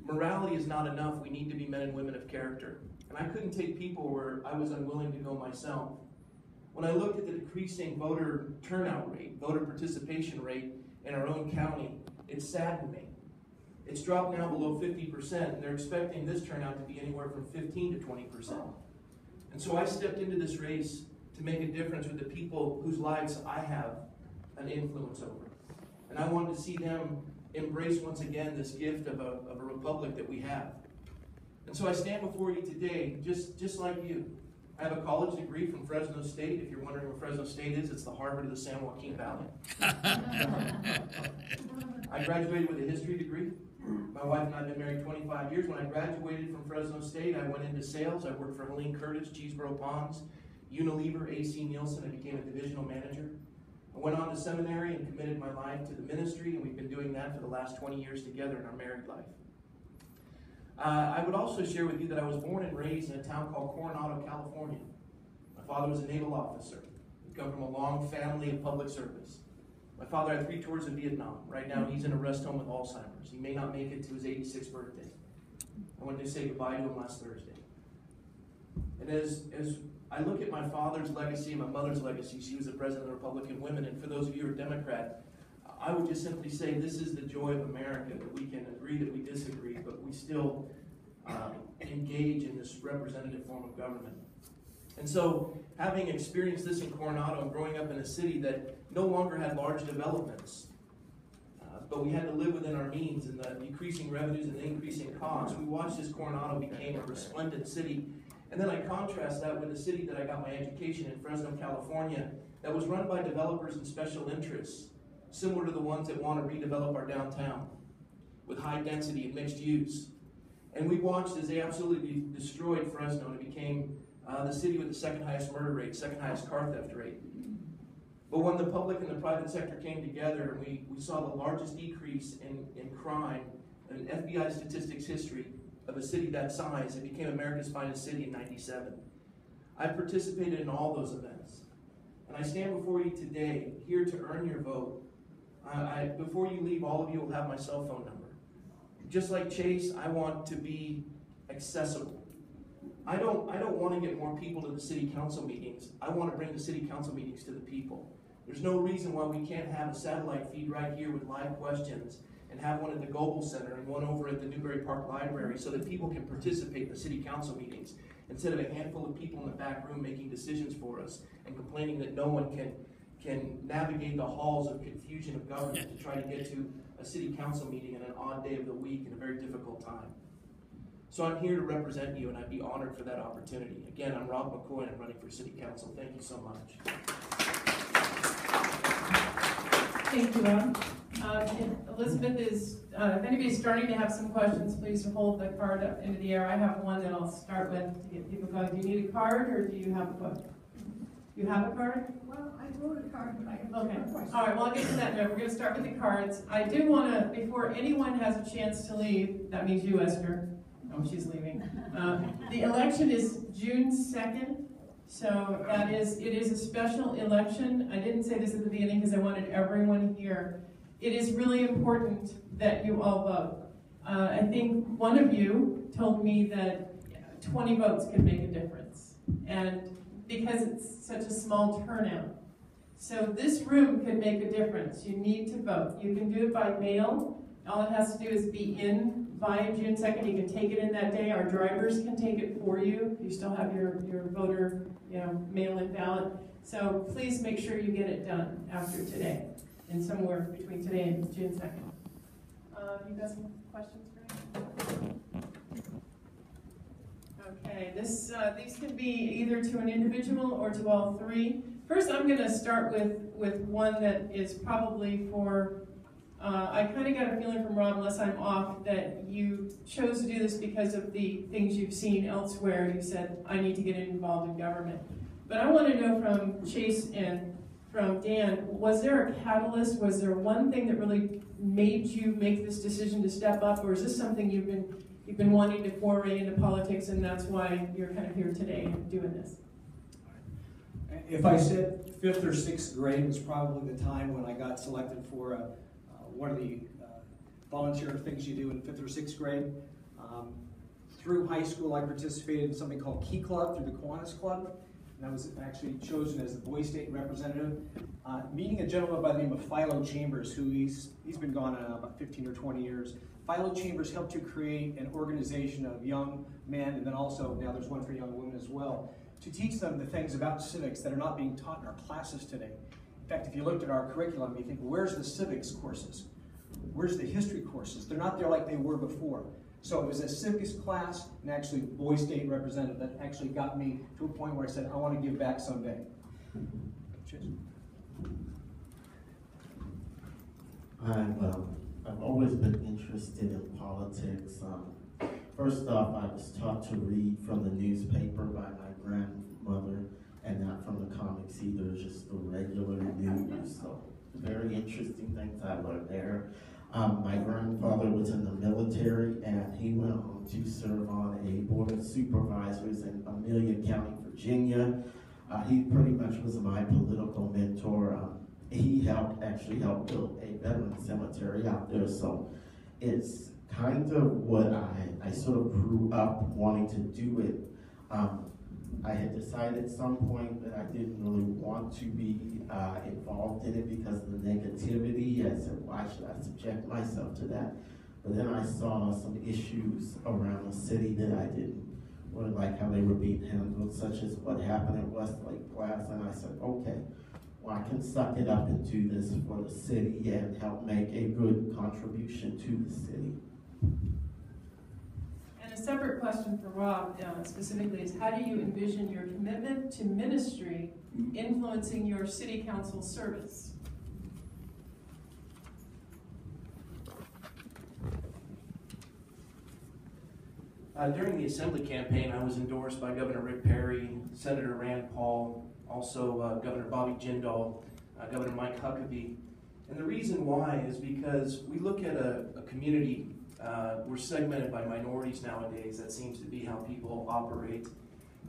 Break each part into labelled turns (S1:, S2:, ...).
S1: morality is not enough. We need to be men and women of character. And I couldn't take people where I was unwilling to go myself. When I looked at the decreasing voter turnout rate, voter participation rate in our own county, it saddened me. It's dropped now below 50%, and they're expecting this turnout to be anywhere from 15 to 20%. And so I stepped into this race to make a difference with the people whose lives I have an influence over. And I wanted to see them embrace once again this gift of a republic that we have. And so I stand before you today just like you. I have a college degree from Fresno State. If you're wondering where Fresno State is, it's the Harvard of the San Joaquin Valley. I graduated with a history degree. My wife and I have been married 25 years. When I graduated from Fresno State, I went into sales. I worked for Helene Curtis, Cheeseboro Ponds, Unilever, AC Nielsen. I became a divisional manager. I went on to seminary and committed my life to the ministry, and we've been doing that for the last 20 years together in our married life. I would also share with you that I was born and raised in a town called Coronado, California. My father was a naval officer. We come from a long family of public service. My father had 3 tours of Vietnam. Right now, he's in a rest home with Alzheimer's. He may not make it to his 86th birthday. I went to say goodbye to him last Thursday. And as I look at my father's legacy and my mother's legacy, she was the president of the Republican Women, and for those of you who are Democrat, I would just simply say this is the joy of America, that we can agree that we disagree, but we still engage in this representative form of government. And so, having experienced this in Coronado and growing up in a city that no longer had large developments, but we had to live within our means, and the decreasing revenues and the increasing costs, we watched as Coronado became a resplendent city. And then I contrast that with the city that I got my education in, Fresno, California, that was run by developers and special interests, similar to the ones that want to redevelop our downtown with high density and mixed use. And we watched as they absolutely destroyed Fresno, and it became the city with the second highest murder rate, second highest car theft rate. But when the public and the private sector came together, we saw the largest decrease in crime in FBI statistics history of a city that size. It became America's finest city in '97. I participated in all those events. And I stand before you today, here to earn your vote. Before you leave, all of you will have my cell phone number. Just like Chase, I want to be accessible. I don't want to get more people to the city council meetings. I want to bring the city council meetings to the people. There's no reason why we can't have a satellite feed right here with live questions and have one at the Goebel Center and one over at the Newberry Park Library so that people can participate in the city council meetings instead of a handful of people in the back room making decisions for us and complaining that no one can navigate the halls of confusion of government to try to get to a city council meeting in an odd day of the week in a very difficult time. So I'm here to represent you, and I'd be honored for that opportunity. Again, I'm Rob McCoy, and I'm running for city council. Thank you so much.
S2: Thank you, Rob. Elizabeth is, if anybody's starting to have some questions, please hold the card up into the air. I have one that I'll start with to get people going. Do you need a card, or do you have a book? You have a card?
S3: Well, I wrote a card, but I have
S2: okay.
S3: questions.
S2: All right, well, I'll get to that now. We're going to start with the cards. I do want to, before anyone has a chance to leave, that means you, Esther. Oh, she's leaving. The election is June 2nd, so it is a special election. I didn't say this at the beginning because I wanted everyone here. It is really important that you all vote. I think one of you told me that 20 votes could make a difference, and because it's such a small turnout. So this room could make a difference. You need to vote. You can do it by mail. All it has to do is be in by June 2nd. You can take it in that day. Our drivers can take it for you. You still have your voter, mail-in ballot. So please make sure you get it done after today, and somewhere between today and June 2nd. You got some questions for me? Okay, these can be either to an individual or to all three. First, I'm going to start with one that is probably for, I kind of got a feeling from Rob, unless I'm off, that you chose to do this because of the things you've seen elsewhere. You said, I need to get involved in government. But I want to know from Chase and from Dan, was there a catalyst? Was there one thing that really made you make this decision to step up? Or is this something you've been wanting to foray into politics, and that's why you're kind of here today doing this?
S4: If I said 5th or 6th grade was probably the time when I got selected for one of the volunteer things you do in 5th or 6th grade. Through high school, I participated in something called Key Club through the Kiwanis Club, and I was actually chosen as the Boy State representative. Meeting a gentleman by the name of Philo Chambers, who he's been gone about 15 or 20 years. Philo Chambers helped to create an organization of young men, and then also now there's one for young women as well, to teach them the things about civics that are not being taught in our classes today. In fact, if you looked at our curriculum, you think, where's the civics courses? Where's the history courses? They're not there like they were before. So it was a civics class and actually Boy State representative that actually got me to a point where I said, I want to give back someday. Cheers.
S5: I've always been interested in politics. First off, I was taught to read from the newspaper by my grandmother and not from the comics either, just the regular news. So very interesting things I learned there. My grandfather was in the military and he went on to serve on a board of supervisors in Amelia County, Virginia. He pretty much was my political mentor. He actually helped build a veteran cemetery out there, so it's kind of what I sort of grew up wanting to do it. I had decided at some point that I didn't really want to be involved in it because of the negativity. I said, why should I subject myself to that? But then I saw some issues around the city that I didn't really like how they were being handled, such as what happened at Westlake Plaza, and I said, okay, well, I can suck it up and do this for the city and help make a good contribution to the city.
S2: And a separate question for Rob specifically is, how do you envision your commitment to ministry influencing your city council service?
S1: During the Assembly campaign, I was endorsed by Governor Rick Perry, Senator Rand Paul, also Governor Bobby Jindal, Governor Mike Huckabee. And the reason why is because we look at a community, we're segmented by minorities nowadays. That seems to be how people operate.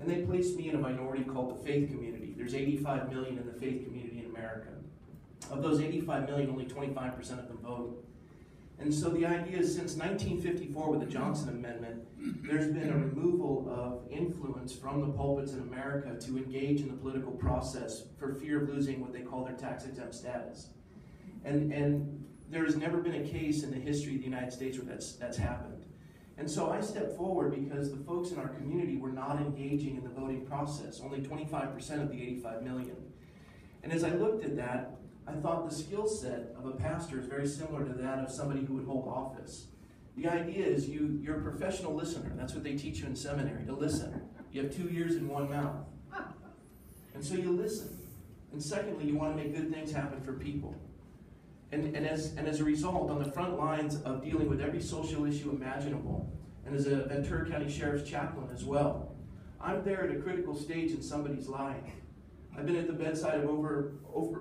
S1: And they placed me in a minority called the faith community. There's 85 million in the faith community in America. Of those 85 million, only 25% of them vote. And so the idea is, since 1954 with the Johnson Amendment, there's been a removal of influence from the pulpits in America to engage in the political process for fear of losing what they call their tax-exempt status. And there has never been a case in the history of the United States where that's happened. And so I stepped forward because the folks in our community were not engaging in the voting process, only 25% of the 85 million. And as I looked at that, I thought the skill set of a pastor is very similar to that of somebody who would hold office. The idea is you're a professional listener. That's what they teach you in seminary, to listen. You have 2 ears and 1 mouth. And so you listen. And secondly, you want to make good things happen for people. And as a result, on the front lines of dealing with every social issue imaginable, and as a Ventura County Sheriff's chaplain as well, I'm there at a critical stage in somebody's life. I've been at the bedside of over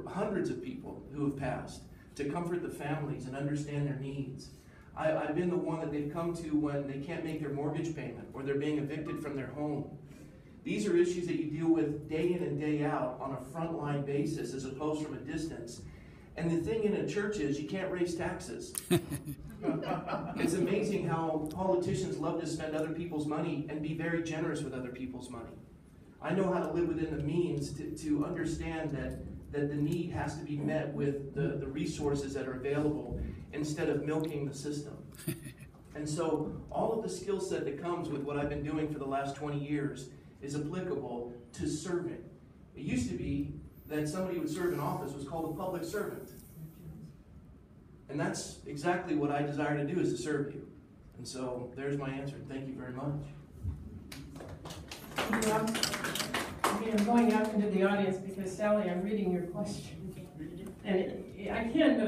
S1: hundreds of people who have passed to comfort the families and understand their needs. I've been the one that they've come to when they can't make their mortgage payment or they're being evicted from their home. These are issues that you deal with day in and day out on a frontline basis as opposed from a distance. And the thing in a church is you can't raise taxes. It's amazing how politicians love to spend other people's money and be very generous with other people's money. I know how to live within the means to understand that the need has to be met with the resources that are available instead of milking the system. And so all of the skill set that comes with what I've been doing for the last 20 years is applicable to serving. It used to be that somebody who would serve in office was called a public servant. And that's exactly what I desire to do, is to serve you. And so there's my answer. Thank you very much.
S2: Thank you, Rob. Okay, I'm going out into the audience because, Sally, I'm reading your question. And I can, but